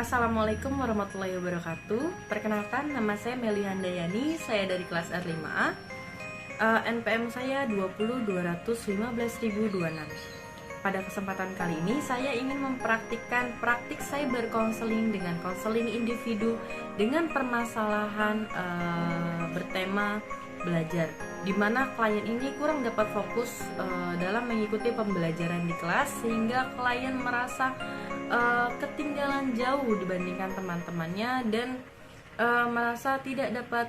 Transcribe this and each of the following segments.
Assalamualaikum warahmatullahi wabarakatuh. Perkenalkan, nama saya Meli Handayani. Saya dari kelas R5A. NPM saya 20215026. Pada kesempatan kali ini saya ingin mempraktikkan praktik cyber counseling dengan konseling individu dengan permasalahan bertema belajar, di mana klien ini kurang dapat fokus dalam mengikuti pembelajaran di kelas, sehingga klien merasa ketinggalan jauh dibandingkan teman-temannya dan merasa tidak dapat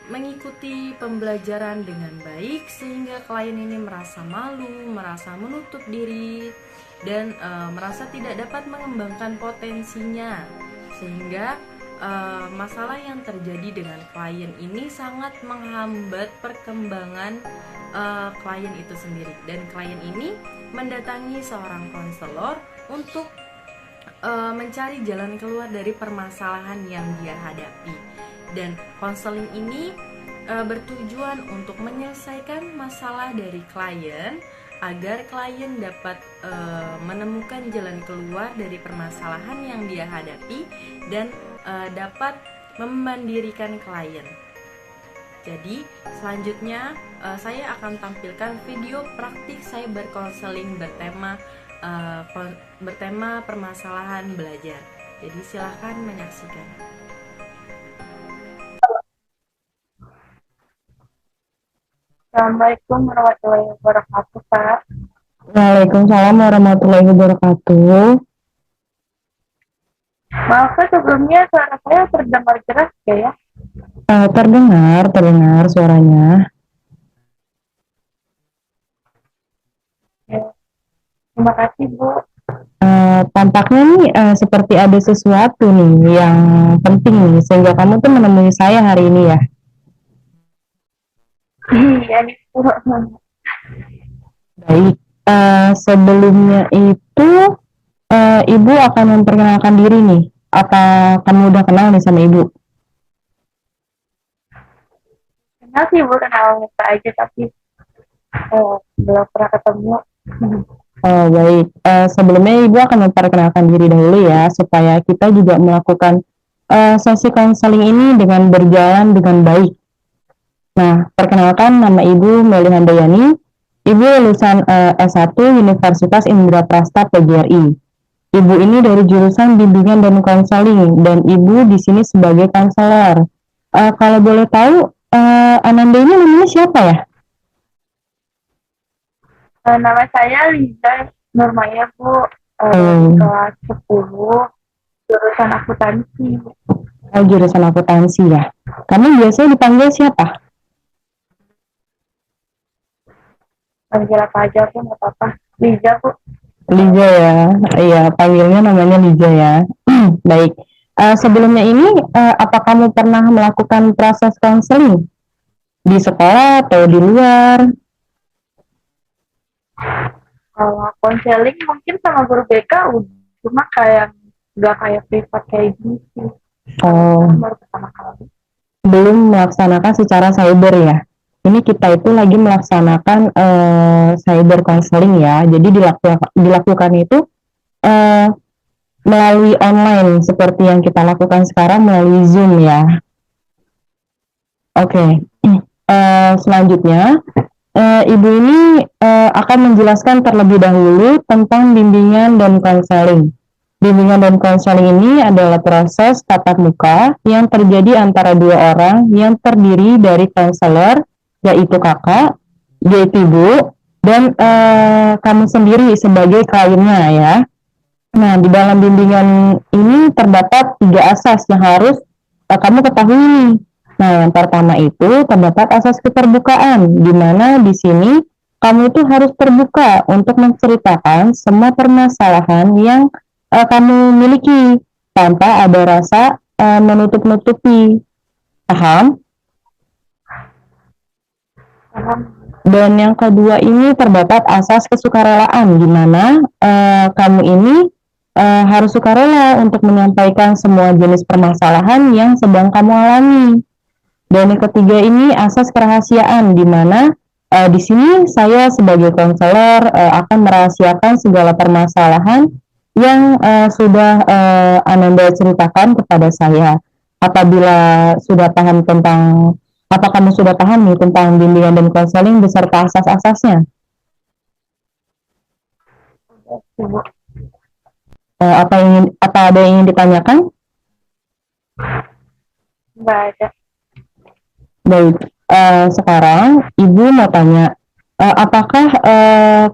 mengikuti pembelajaran dengan baik, sehingga klien ini merasa malu, merasa menutup diri, dan merasa tidak dapat mengembangkan potensinya, sehingga masalah yang terjadi dengan klien ini sangat menghambat perkembangan klien itu sendiri. Dan klien ini mendatangi seorang konselor untuk mencari jalan keluar dari permasalahan yang dia hadapi. Dan konseling ini bertujuan untuk menyelesaikan masalah dari klien agar klien dapat menemukan jalan keluar dari permasalahan yang dia hadapi dan dapat memandirikan klien. Jadi selanjutnya saya akan tampilkan video praktik cyber counseling bertema permasalahan belajar. Jadi silahkan menyaksikan. Assalamualaikum warahmatullahi wabarakatuh, Pak. Waalaikumsalam warahmatullahi wabarakatuh. Maaf, Pak, sebelumnya suara saya terdengar jelas ya? Terdengar suaranya. Ya. Terima kasih, Bu. Tampaknya nih seperti ada sesuatu nih yang penting nih, sehingga kamu tuh menemui saya hari ini ya. Iya nih, Bu. Baik, sebelumnya itu Ibu akan memperkenalkan diri nih. Apa kamu udah kenal nih sama Ibu? Kenal sih, Bu, kenal muka aja, tapi belum pernah ketemu. Oh, baik. Sebelumnya Ibu akan memperkenalkan diri dahulu ya, supaya kita juga melakukan sesi konseling ini dengan berjalan dengan baik. Nah, perkenalkan, nama Ibu Meli Handayani. Ibu lulusan S1 Universitas Indraprasta PGRI. Ibu ini dari jurusan bimbingan dan konseling, dan Ibu di sini sebagai konselor. Kalau boleh tahu, Ananda ini namanya siapa ya? Nama saya Liza Nurmaya, Bu. Kelas 10, jurusan akuntansi. Jurusan akuntansi ya. Kamu biasanya dipanggil siapa? Panggil apa aja, Bu, nggak apa-apa. Liza, Bu. Liza ya. Iya, panggilnya namanya Liza ya. Baik. Sebelumnya ini, apa kamu pernah melakukan proses konseling di sekolah atau di luar? Kalau konseling mungkin sama guru BK, cuma nggak kayak privat kayak gini sih. Oh, Baru pertama kali. belum melaksanakan secara cyber ya. Ini kita itu lagi melaksanakan cyber counseling ya. Jadi dilakukan itu melalui online seperti yang kita lakukan sekarang melalui Zoom ya. Oke. Selanjutnya Ibu ini akan menjelaskan terlebih dahulu tentang bimbingan dan konseling. Bimbingan dan konseling ini adalah proses tatap muka yang terjadi antara dua orang yang terdiri dari konselor, yaitu kakak, yaitu ibu, dan kamu sendiri sebagai kliennya ya. Nah, di dalam bimbingan ini terdapat 3 asas yang harus kamu ketahui. Nah, yang pertama itu terdapat asas keterbukaan, di mana di sini kamu itu harus terbuka untuk menceritakan semua permasalahan yang kamu miliki tanpa ada rasa menutup-nutupi. Paham? Dan yang kedua ini terdapat asas kesukarelaan, di mana kamu ini harus sukarela untuk menyampaikan semua jenis permasalahan yang sedang kamu alami. Dan yang ketiga ini asas kerahasiaan, di mana di sini saya sebagai konselor akan merahasiakan segala permasalahan yang sudah Ananda ceritakan kepada saya. Apabila sudah paham tentang, apa kamu sudah paham nih tentang bimbingan dan konseling beserta asas-asasnya? Udah sih, Bu. Apa ada yang ingin ditanyakan? Nggak ada. Baik, sekarang Ibu mau tanya, apakah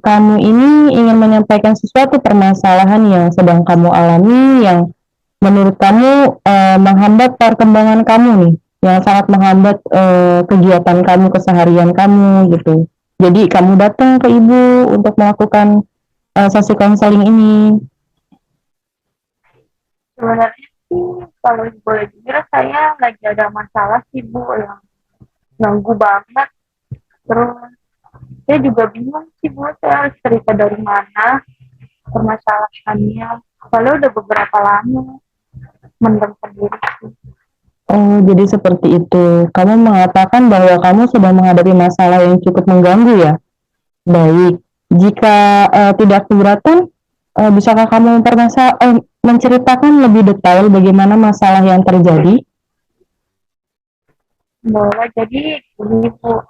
kamu ini ingin menyampaikan sesuatu permasalahan yang sedang kamu alami yang menurut kamu menghambat perkembangan kamu nih, yang sangat menghambat kegiatan kamu, keseharian kamu gitu. Jadi kamu datang ke Ibu untuk melakukan sesi konseling ini. Sebenarnya sih kalau boleh jujur saya lagi ada masalah sih Bu yang ganggu banget. Terus saya juga bingung sih Bu, saya harus cerita dari mana permasalahannya. Kalau udah beberapa lama mendem sendiri sih. Oh, jadi seperti itu. Kamu mengatakan bahwa kamu sedang menghadapi masalah yang cukup mengganggu ya? Baik, jika tidak keberatan, bisakah kamu menceritakan lebih detail bagaimana masalah yang terjadi? Bahwa jadi gini Bu,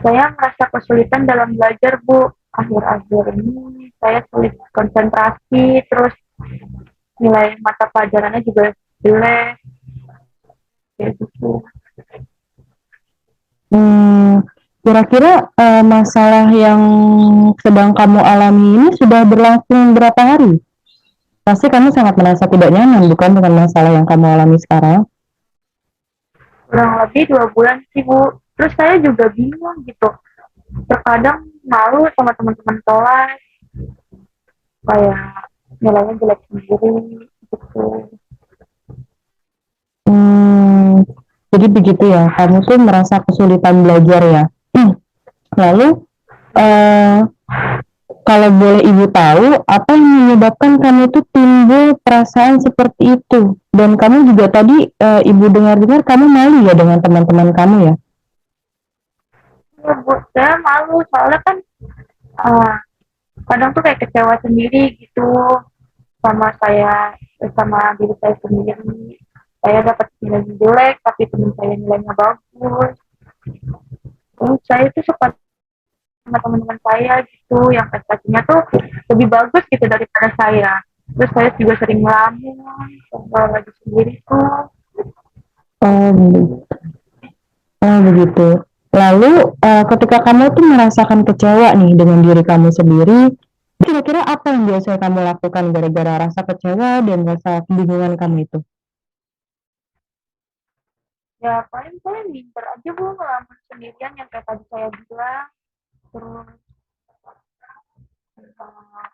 saya merasa kesulitan dalam belajar Bu. Akhir-akhir ini saya sulit konsentrasi, terus nilai mata pelajarannya juga jelek, kayak gitu. Hmm, kira-kira masalah yang sedang kamu alami ini sudah berlangsung berapa hari? Pasti kamu sangat merasa tidak nyaman, bukan dengan masalah yang kamu alami sekarang? Kurang lebih 2 bulan sih Bu. Terus saya juga bingung gitu. Terkadang malu sama teman-teman kelas, kayak nilainya jelek sendiri gitu. Hmm, jadi begitu ya, kamu tuh merasa kesulitan belajar ya. Lalu, eh, kalau boleh Ibu tahu, apa yang menyebabkan kamu tuh timbul perasaan seperti itu? Dan kamu juga tadi, Ibu dengar-dengar kamu malu ya dengan teman-teman kamu ya? Ya, Bu, saya malu soalnya kan uh, kadang tuh kayak kecewa sendiri gitu sama saya, sama diri saya sendiri. Saya dapat nilai jelek tapi teman saya nilainya bagus. Terus saya tuh suka sama teman-teman saya gitu yang prestasinya tuh lebih bagus gitu daripada saya. Terus saya juga sering ngelamun kalau lagi sendiri tuh. Oh, begitu. Lalu, ketika kamu tuh merasakan kecewa nih dengan diri kamu sendiri, kira-kira apa yang biasanya kamu lakukan gara-gara rasa kecewa dan rasa kebingungan kamu itu? Ya paling saya minder aja Bu ngelamun sendirian yang kayak tadi saya bilang. Terus uh,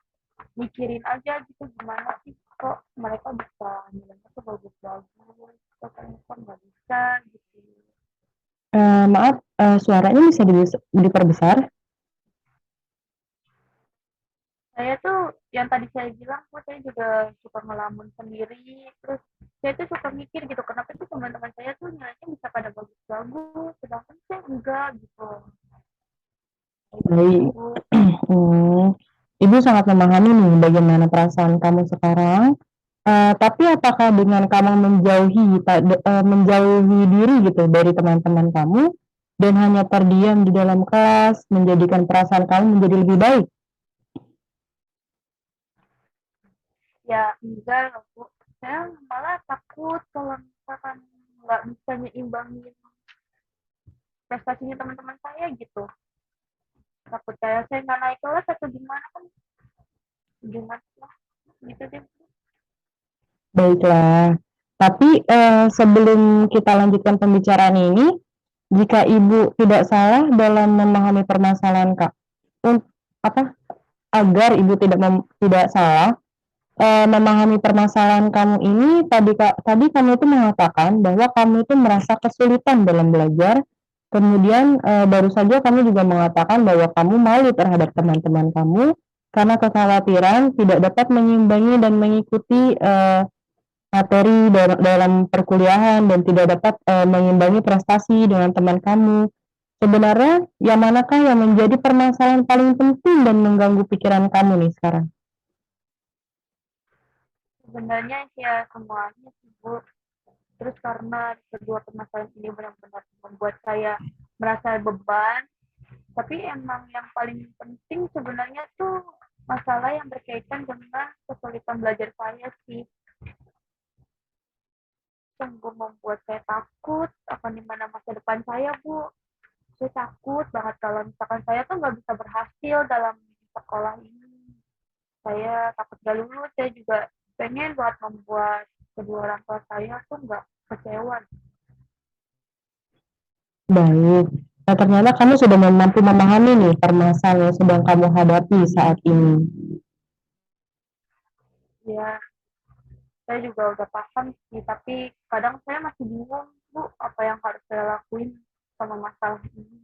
mikirin aja gitu gimana sih kok mereka bisa nilainya tuh bagus-bagus, kok saya kok nggak bisa gitu. Maaf, suaranya bisa diperbesar? Saya tuh yang tadi saya bilang kok saya juga suka ngelamun sendiri, terus saya tuh suka mikir gitu kenapa sih teman-teman saya tuh nilainya bisa pada bagus-bagus sedangkan saya enggak gitu. Kayak Baik. gitu. Hmm, Ibu sangat memahami nih bagaimana perasaan kamu sekarang. Tapi apakah dengan kamu menjauhi diri gitu dari teman-teman kamu dan hanya terdiam di dalam kelas menjadikan perasaan kamu menjadi lebih baik? Ya enggak loh Bu, saya malah takut kalau misalkan nggak bisa nyimbangin prestasinya teman-teman saya gitu, takut kayak saya nggak naik kelas atau gimana kan, gimana lah gitu deh. Baiklah. Tapi sebelum kita lanjutkan pembicaraan ini, jika Ibu tidak salah dalam memahami permasalahan Kak, apa agar Ibu tidak salah memahami permasalahan kamu ini, tadi kamu itu mengatakan bahwa kamu itu merasa kesulitan dalam belajar. Kemudian baru saja kamu juga mengatakan bahwa kamu malu terhadap teman-teman kamu karena kekhawatiran tidak dapat mengimbangi dan mengikuti materi dalam perkuliahan dan tidak dapat mengimbangi prestasi dengan teman kamu. Sebenarnya yang manakah yang menjadi permasalahan paling penting dan mengganggu pikiran kamu nih sekarang? sebenarnya ya semuanya sih Bu. Terus karena kedua permasalahan ini benar-benar membuat saya merasa beban, tapi emang yang paling penting sebenarnya tuh masalah yang berkaitan dengan kesulitan belajar saya sih. Sungguh membuat saya takut akan dimana masa depan saya, Bu. Saya takut banget kalau misalkan saya tuh nggak bisa berhasil dalam sekolah ini. Saya takut gak lulus, saya juga pengen buat membuat kedua orang tua saya tuh nggak kecewa. Baik. Nah, ternyata kamu sudah mampu memahami nih permasalahan yang sedang kamu hadapi saat ini. Ya, saya juga udah paham sih, tapi kadang saya masih bingung, Bu, apa yang harus saya lakuin sama masalah ini.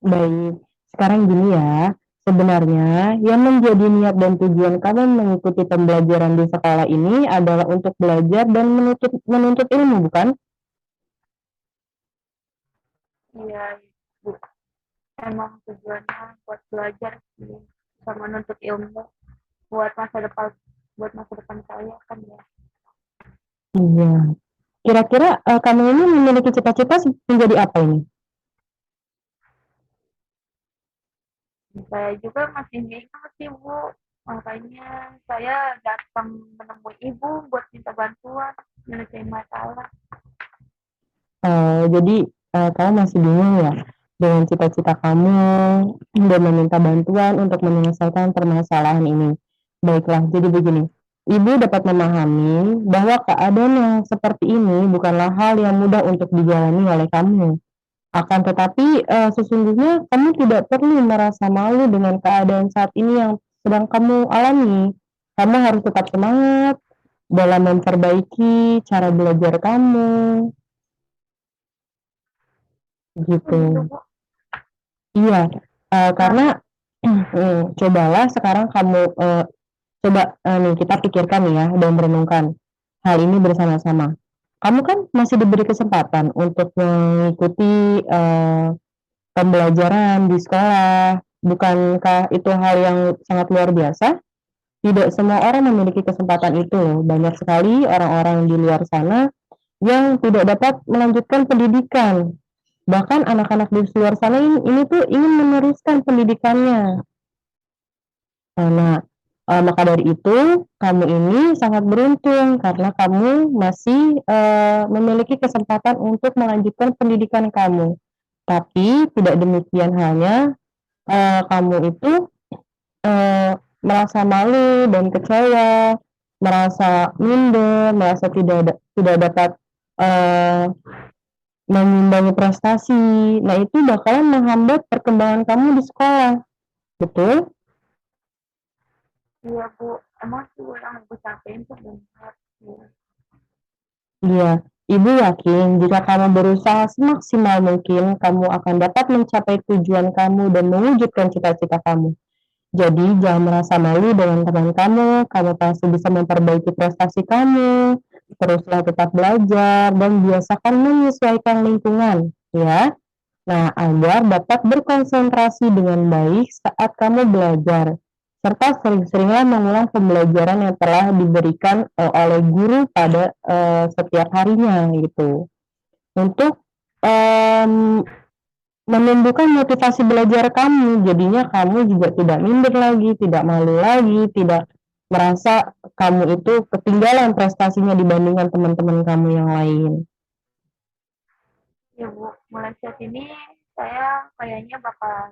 Baik. Sekarang gini ya, sebenarnya yang menjadi niat dan tujuan kamu mengikuti pembelajaran di sekolah ini adalah untuk belajar dan menuntut ilmu, bukan? Iya, Bu. Emang tujuannya buat belajar sih, sama nuntut ilmu buat masa depan saya kan ya. Iya. Kira-kira kamu ini memiliki cita-cita menjadi apa ini? Saya juga masih bingung sih Bu, makanya saya datang menemui Ibu buat minta bantuan menyelesaikan masalah. Jadi kamu masih bingung ya dengan cita-cita kamu dan meminta bantuan untuk menyelesaikan permasalahan ini. Baiklah, jadi begini. Ibu dapat memahami bahwa keadaan yang seperti ini bukanlah hal yang mudah untuk dijalani oleh kamu. Akan tetapi sesungguhnya kamu tidak perlu merasa malu dengan keadaan saat ini yang sedang kamu alami. Kamu harus tetap semangat dalam memperbaiki cara belajar kamu, gitu. Begitu Bu. Iya, Nah, karena cobalah sekarang kamu coba nih kita pikirkan nih ya dan merenungkan hal ini bersama-sama. Kamu kan masih diberi kesempatan untuk mengikuti pembelajaran di sekolah. Bukankah itu hal yang sangat luar biasa? Tidak semua orang memiliki kesempatan itu. Banyak sekali orang-orang di luar sana yang tidak dapat melanjutkan pendidikan. Bahkan anak-anak di luar sana ini tuh ingin meneruskan pendidikannya. Nah, maka dari itu kamu ini sangat beruntung karena kamu masih memiliki kesempatan untuk melanjutkan pendidikan kamu. Tapi tidak demikian halnya kamu itu merasa malu dan kecewa, merasa minder, merasa tidak dapat eh, mengimbangi prestasi. Nah, itu bakalan menghambat perkembangan kamu di sekolah. Betul? iya Bu, emang sih yang Ibu sampaikan tuh benar. Ya. Iya. Ibu yakin jika kamu berusaha semaksimal mungkin, kamu akan dapat mencapai tujuan kamu dan mewujudkan cita-cita kamu. Jadi, jangan merasa malu dengan teman kamu pasti bisa memperbaiki prestasi kamu, teruslah tetap belajar, dan biasakan menyesuaikan lingkungan, ya. Nah, agar dapat berkonsentrasi dengan baik saat kamu belajar, serta sering-seringlah mengulang pembelajaran yang telah diberikan oleh guru pada setiap harinya gitu. Untuk em, menumbuhkan motivasi belajar kamu, jadinya kamu juga tidak minder lagi, tidak malu lagi, tidak merasa kamu itu ketinggalan prestasinya dibandingkan teman-teman kamu yang lain. Ya Bu, mulai saat ini saya kayaknya bakal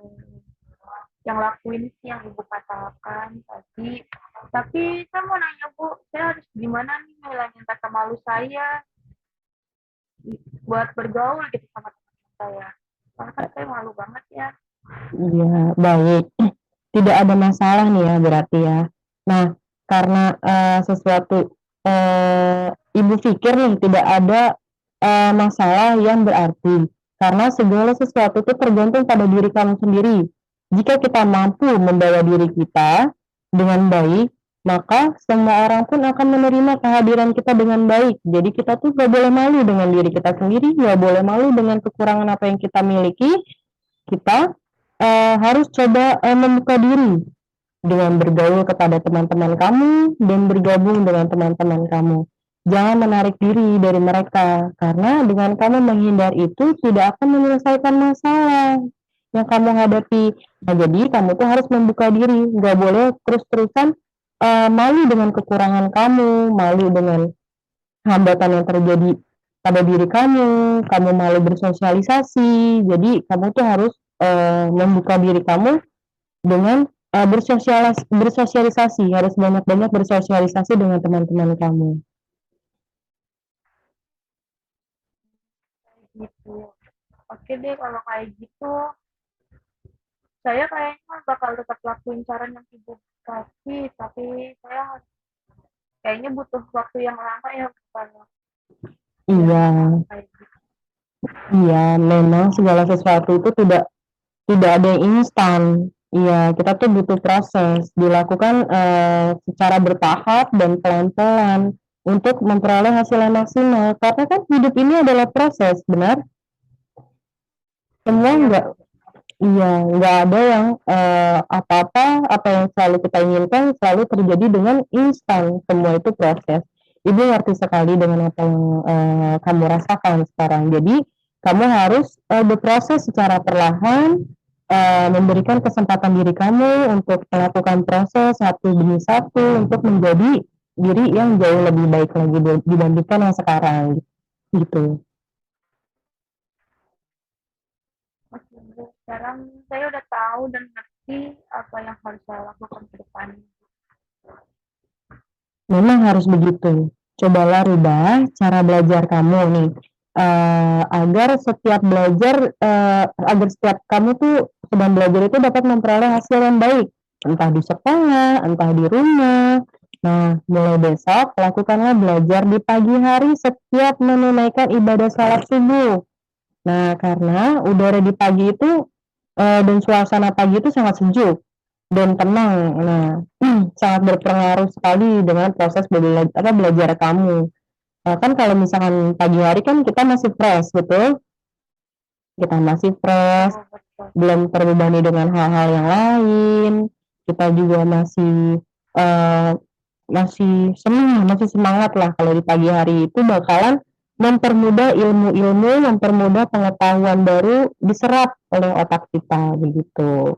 yang lakuin sih yang Ibu katakan tadi. Tapi saya mau nanya Bu, saya harus gimana nih ngilangin rasa malu saya buat bergaul gitu sama teman saya. Karena kan saya malu banget ya. Iya, baik. Tidak ada masalah nih ya berarti ya. Nah, karena sesuatu ibu pikir nih tidak ada masalah yang berarti. Karena segala sesuatu itu tergantung pada diri kamu sendiri. Jika kita mampu membawa diri kita dengan baik, maka semua orang pun akan menerima kehadiran kita dengan baik. Jadi kita tuh gak boleh malu dengan diri kita sendiri, gak boleh malu dengan kekurangan apa yang kita miliki. Kita harus coba membuka diri dengan bergaul kepada teman-teman kamu dan bergabung dengan teman-teman kamu. Jangan menarik diri dari mereka, karena dengan kamu menghindar itu tidak akan menyelesaikan masalah yang kamu hadapi. Nah, jadi kamu tuh harus membuka diri, nggak boleh terus-terusan malu dengan kekurangan kamu, malu dengan hambatan yang terjadi pada diri kamu malu bersosialisasi. Jadi kamu tuh harus membuka diri kamu dengan bersosialisasi, harus banyak-banyak bersosialisasi dengan teman-teman kamu. Kayak gitu. Oke deh kalau kayak gitu, saya kayaknya bakal tetap lakuin saran yang ibu kasih, tapi saya kayaknya butuh waktu yang lama ya kalau biar Iya, bisa kayak gitu. iya, memang segala sesuatu itu tidak tidak ada yang instan. Iya, kita tuh butuh proses, dilakukan secara bertahap dan pelan-pelan untuk memperoleh hasil yang maksimal. Karena kan hidup ini adalah proses, benar? Semua Iya enggak, betul. iya, nggak ada yang apa-apa, apa yang selalu kita inginkan selalu terjadi dengan instan. Semua itu proses. Ibu ngerti sekali dengan apa yang kamu rasakan sekarang. Jadi kamu harus berproses secara perlahan, memberikan kesempatan diri kamu untuk melakukan proses satu demi satu untuk menjadi diri yang jauh lebih baik lagi dibandingkan yang sekarang, gitu. Oke, Bu. Sekarang saya udah tahu dan ngerti apa yang harus saya lakukan ke depan. Memang harus begitu. Cobalah rubah cara belajar kamu nih, agar setiap belajar, agar setiap kamu tuh sedang belajar itu dapat memperoleh hasil yang baik, entah di sekolah, entah di rumah. Nah, mulai besok lakukanlah belajar di pagi hari setiap menunaikan ibadah salat subuh. Nah, karena udara di pagi itu, dan suasana pagi itu sangat sejuk dan tenang. Nah, sangat berpengaruh sekali dengan proses belajar kamu. Kan kalau misalkan pagi hari kan kita masih fresh, betul? Kita masih fresh, Oh, betul. belum terbebani dengan hal-hal yang lain. Kita juga eh, masih semangat lah kalau di pagi hari itu bakalan mempermudah ilmu-ilmu, mempermudah pengetahuan baru diserap oleh otak kita begitu.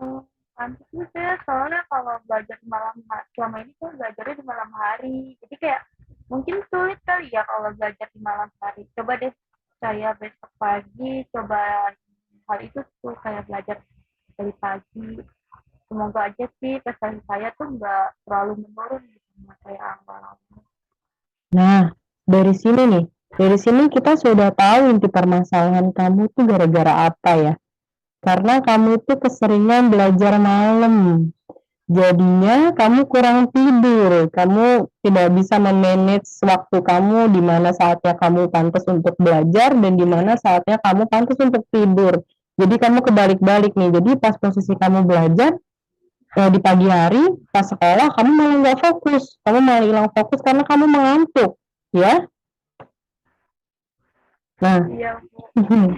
Oh, pantes nih saya soalnya kalau belajar di malam hari, selama ini tuh belajarnya di malam hari. Jadi kayak mungkin sulit kali ya kalau belajar di malam hari. Coba deh saya besok pagi coba hal itu tuh kayak belajar dari pagi. Semoga aja sih prestasi saya tuh nggak terlalu menurun gitu sama kayak awal. Nah, dari sini kita sudah tahu inti permasalahan kamu tuh gara-gara apa ya. Karena kamu itu keseringan belajar malam. Jadinya kamu kurang tidur, kamu tidak bisa memanage waktu kamu di mana saatnya kamu pantas untuk belajar dan di mana saatnya kamu pantas untuk tidur. Jadi kamu kebalik-balik nih. Jadi pas posisi kamu belajar di pagi hari, pas sekolah kamu malah nggak fokus, kamu malah hilang fokus karena kamu mengantuk, ya. Nah, Iya Bu,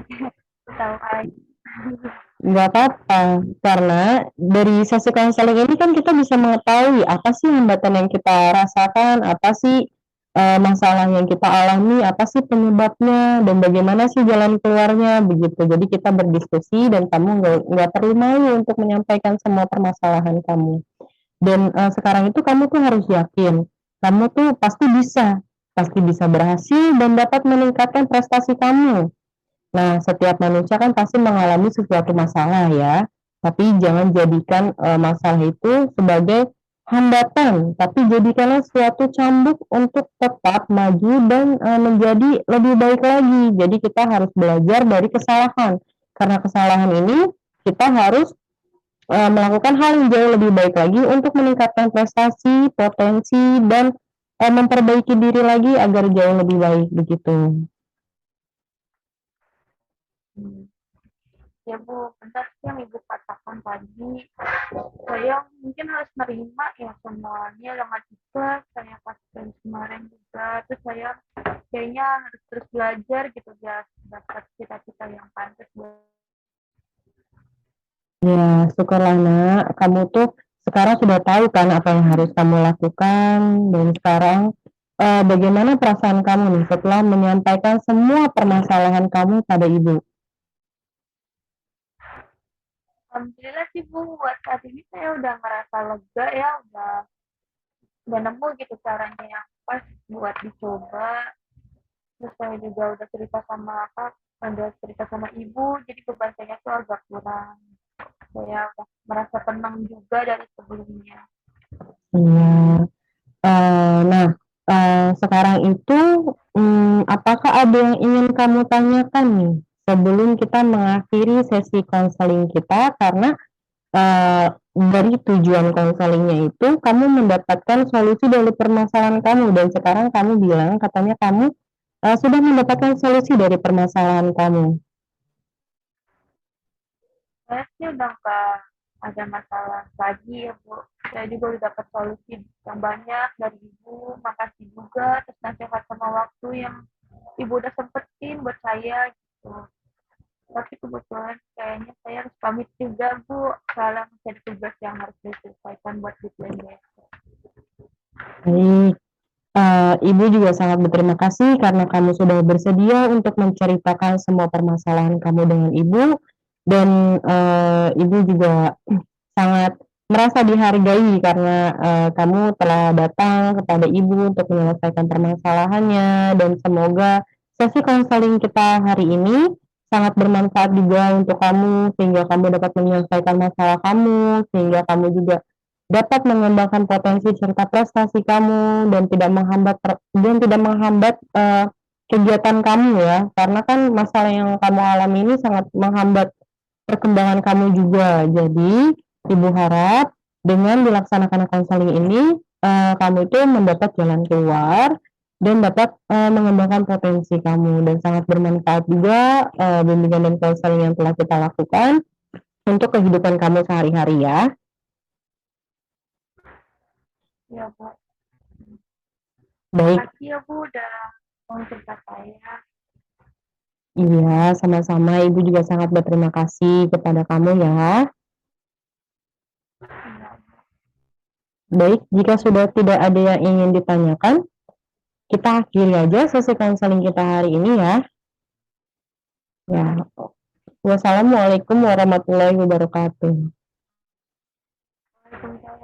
tahu aja. nggak apa-apa, karena dari sesi konseling ini kan kita bisa mengetahui apa sih hambatan yang kita rasakan, apa sih masalah yang kita alami, apa sih penyebabnya, dan bagaimana sih jalan keluarnya, begitu. Jadi kita berdiskusi dan kamu nggak perlu malu untuk menyampaikan semua permasalahan kamu. Dan sekarang itu kamu tuh harus yakin, kamu tuh pasti bisa berhasil dan dapat meningkatkan prestasi kamu. Nah, setiap manusia kan pasti mengalami sesuatu masalah ya, tapi jangan jadikan masalah itu sebagai hambatan, tapi jadikanlah suatu cambuk untuk tetap maju dan menjadi lebih baik lagi. Jadi kita harus belajar dari kesalahan. Karena kesalahan ini kita harus melakukan hal yang jauh lebih baik lagi untuk meningkatkan prestasi, potensi, dan memperbaiki diri lagi agar jauh lebih baik begitu. Hmm. Ya Bu, benar sih yang Ibu katakan tadi. Saya mungkin harus nerima ya semuanya dengan ikhlas. Saya pasien kemarin juga. Terus saya kayaknya harus terus belajar gitu biar dapat cita-cita yang pantas buat Ya, syukurlah nak, kamu tuh sekarang sudah tahu kan apa yang harus kamu lakukan, dan sekarang bagaimana perasaan kamu nih setelah menyampaikan semua permasalahan kamu pada ibu? Alhamdulillah sih Bu, buat saat ini saya udah merasa lega ya, udah nemu gitu caranya yang pas buat dicoba. Terus saya juga udah cerita sama ibu, jadi beban saya tuh agak kurang. Saya udah merasa tenang juga dari sebelumnya. Iya. Nah, sekarang itu, apakah ada yang ingin kamu tanyakan nih sebelum kita mengakhiri sesi konseling kita? Karena dari tujuan konselingnya itu kamu mendapatkan solusi dari permasalahan kamu, dan sekarang kamu bilang katanya kamu sudah mendapatkan solusi dari permasalahan kamu. Saya sih udah nggak ada masalah lagi ya Bu. Saya juga udah dapat solusi yang banyak dari ibu. Makasih juga atas nasihat sama waktu yang ibu udah sempetin buat saya gitu. Tapi kebetulan kayaknya saya harus pamit juga Bu. Soalnya masih ada tugas yang harus diselesaikan buat deadline besok. Baik, Ibu juga sangat berterima kasih karena kamu sudah bersedia untuk menceritakan semua permasalahan kamu dengan Ibu, dan Ibu juga sangat merasa dihargai karena kamu telah datang kepada Ibu untuk menyelesaikan permasalahannya, dan semoga sesi konseling kita hari ini sangat bermanfaat juga untuk kamu sehingga kamu dapat menyelesaikan masalah kamu, sehingga kamu juga dapat mengembangkan potensi serta prestasi kamu, dan tidak menghambat kegiatan kamu ya, karena kan masalah yang kamu alami ini sangat menghambat perkembangan kamu juga. Jadi ibu harap dengan dilaksanakan konseling ini kamu itu mendapat jalan keluar dan dapat mengembangkan potensi kamu, dan sangat bermanfaat juga bimbingan dan konseling yang telah kita lakukan untuk kehidupan kamu sehari-hari ya. Ya Bu. Baik. Makasih ya Bu udah mau cerita saya. Iya, sama-sama. Ibu juga sangat berterima kasih kepada kamu ya. Ya, Baik, jika sudah tidak ada yang ingin ditanyakan, kita akhiri aja sesi konseling kita hari ini ya. Ya, wassalamualaikum warahmatullahi wabarakatuh. Waalaikumsalam.